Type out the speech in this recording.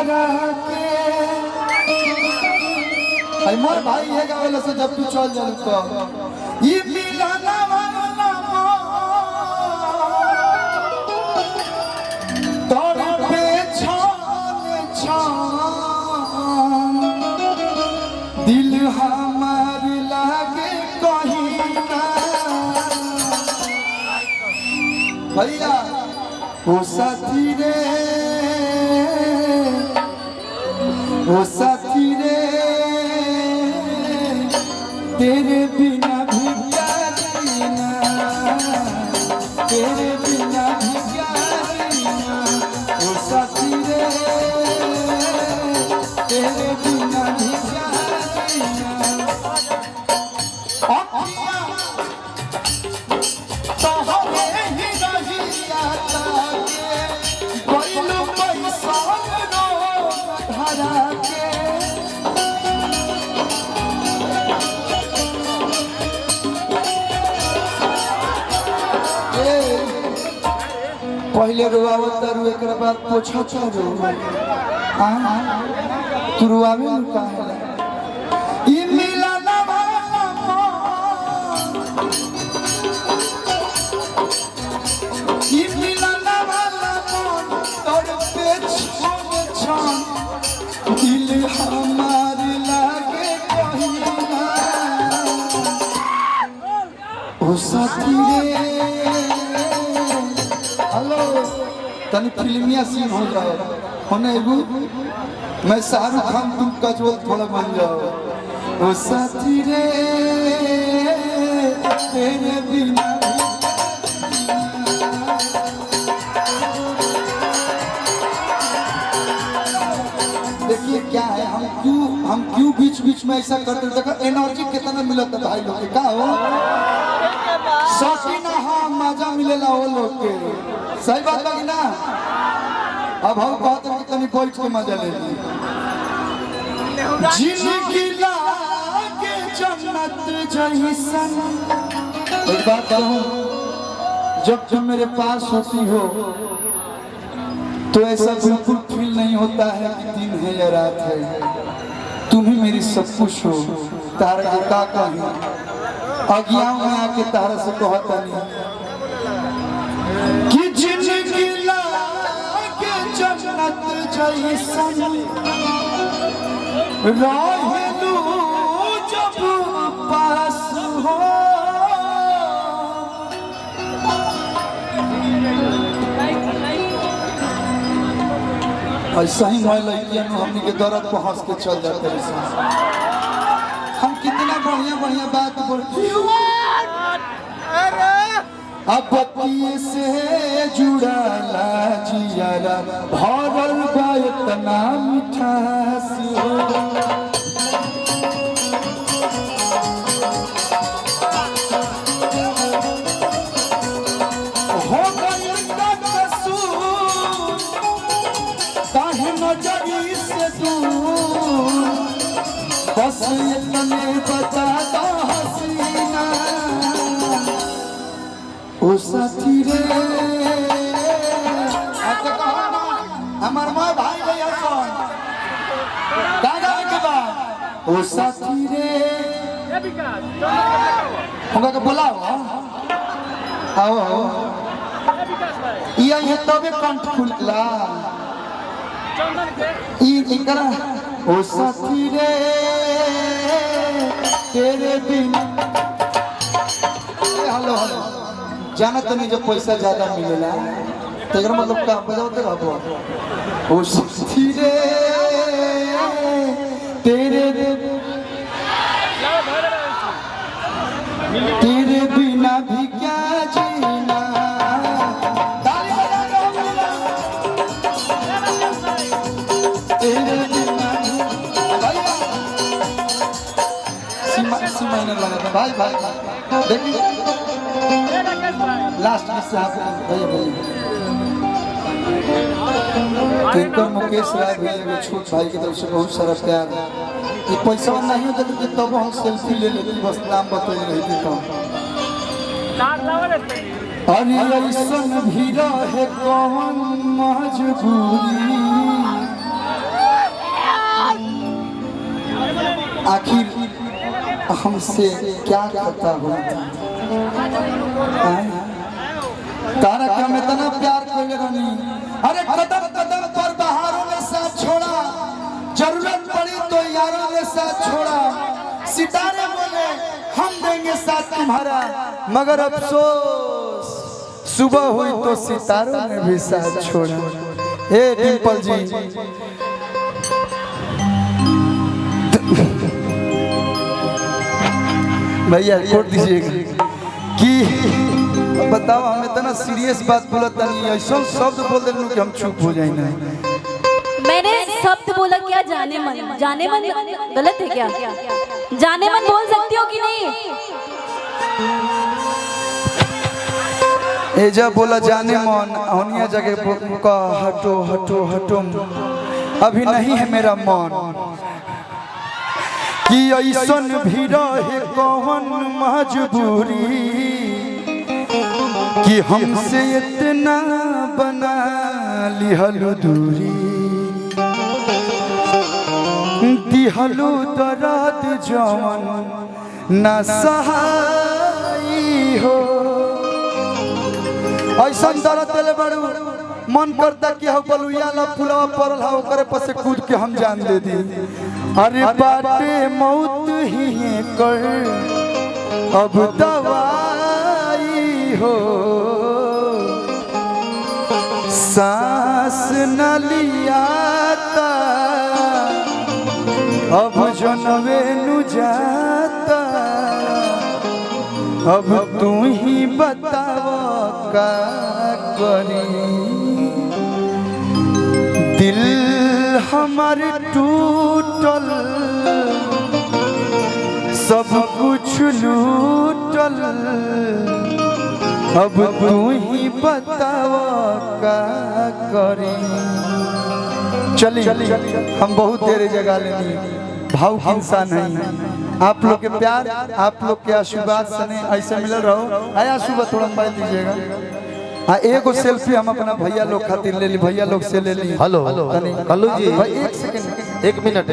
धरा के आई मोर भाई है गावेला से जब तू चल जा तो ये मिलाना वाला तोर पे छान छान दिल हमार लागे कहीं ना भैया ओ साथी रे तेरे बिना भी क्या जीना तेरे बिना भी क्या जीना ओ साथी रे तेरे बिना भी क्या जीना तो हमें ही नहीं आता कोई लोग पैसा नो धरा के पहले रुआवत तारू एक बाद पोछा चारो तू रुआवे न काहे ई मिलाना वाला ई मिलाना वाला मन तोर पे छन छन दिल हमार लागे कहीं ना ओ साथी रे हेलो तनी फिल्मिया सीन हो जाओ होने एगो मैं शाहरुख खान तुम कजोल थोड़ा बन जाओ ओ साथी रे तेरे बिना देखिए क्या है हम क्यों बीच बीच में ऐसा करते देखो एनर्जी कितना मिलता है भाई लोग का हो सौकी ना हाँ मजा मिलेला वो लोग के सही बात लगी ना अब हम कहते हैं कि तनी बैठ के मजा ले ली जिंदगी लागे जन्नत जैसन एक बात कहूँ जब मेरे पास होती हो तो ऐसा बिल्कुल फील नहीं होता है कि दिन है या रात है तुम ही मेरी सब कुछ हो तारा के का कहीं अज्ञान में आके तारा से कहता नहीं कि जिंदगी लागे जन्नत जैसन रहलू जब पास हो ऐसा ही मैं लड़कियां हमनी के दर्द को हंस के चल जाते हैं हम कितना बढ़िया बढ़िया बात बोलते अब बत्ती से जुड़ा जियारा भरल बा इतना मिठास हो गई कसूर काहे नजरी से दूर बस इतने बता दो हसीना ओ साथी रे हमार माँ भाई भैया सुन दादा के बाद ओ साथी रे उनका के बुलाओ आओ आओ ये तबे कंठ खुलला ई इकरा ओ साथी रे तेरे बिना हेलो हेलो जाना तो नहीं जब पैसा ज्यादा मिलेला तो मतलब का बजाते रहो ओ साथी रे तेरे बिना भी क्या जीना तेरे बिना सीमा लगा था भाई देखिए लास्ट में साहब भैया भैया मुकेश राय भैया के छोट भाई की तरफ से बहुत सारा प्यार ये पैसा नहीं होता तो तब हम सेल्फी ले लेते बस नाम बता रही थी तो अरे ऐसन भी रहे कौन मजबूरी आखिर हमसे क्या खता हुआ था? तारा क्या मैं इतना प्यार कर रही? अरे कदम कदम पर बहारों ने साथ छोड़ा, जरूरत पड़ी तो यारों ने साथ छोड़ा, सितारे बोले हम देंगे साथ तुम्हारा, मगर अफसोस सुबह हुई तो सितारों ने भी साथ छोड़ा। हे डिंपल जी, भैया कोट दीजिएगा कि बताओ हम इतना सीरियस बात बोलता नहीं, ऐसा शब्द बोल देने कि हम चुप हो जाए ना। मैंने शब्द बोला क्या? जाने मन, जाने मन गलत है क्या? जाने मन बोल सकती हो कि नहीं? एजा बोला जाने मन, औनिया जगह का हटो हटो हटो, अभी नहीं है मेरा मन कि ऐसन भी रहे कौन मजबूरी कि हमसे इतना बना लिहलु दूरी, दिहलु दर्द जवन न सहाई हो। ऐसा दर्द दिले बड़ू मन करता कि हो बलुया ला फुलवा पड़ल हो करे पर से कूद के हम जान दे दी। अरे बाटे मौत ही कर अब दवाई हो, सांस न लियाता अब जनवे नु जाता, अब तू ही बताओ का करी। दिल हमार टूटल सब कुछ लूटल, अब तू ही बताओ का करी। चलिए हम बहुत देर जगह लेनी, भावुक इंसान नहीं। आप लोग के प्यार, आप लोग के आशीर्वाद सने ऐसे मिल रहो। आया सुबह थोड़ा मोबाइल दीजिएगा। हाँ एगो सेल्फी हम अपना भैया लोग खातिर ले ली, भैया लोग से ले ली। हेलो कल्लू जी, भाई एक सेकंड, 1 मिनट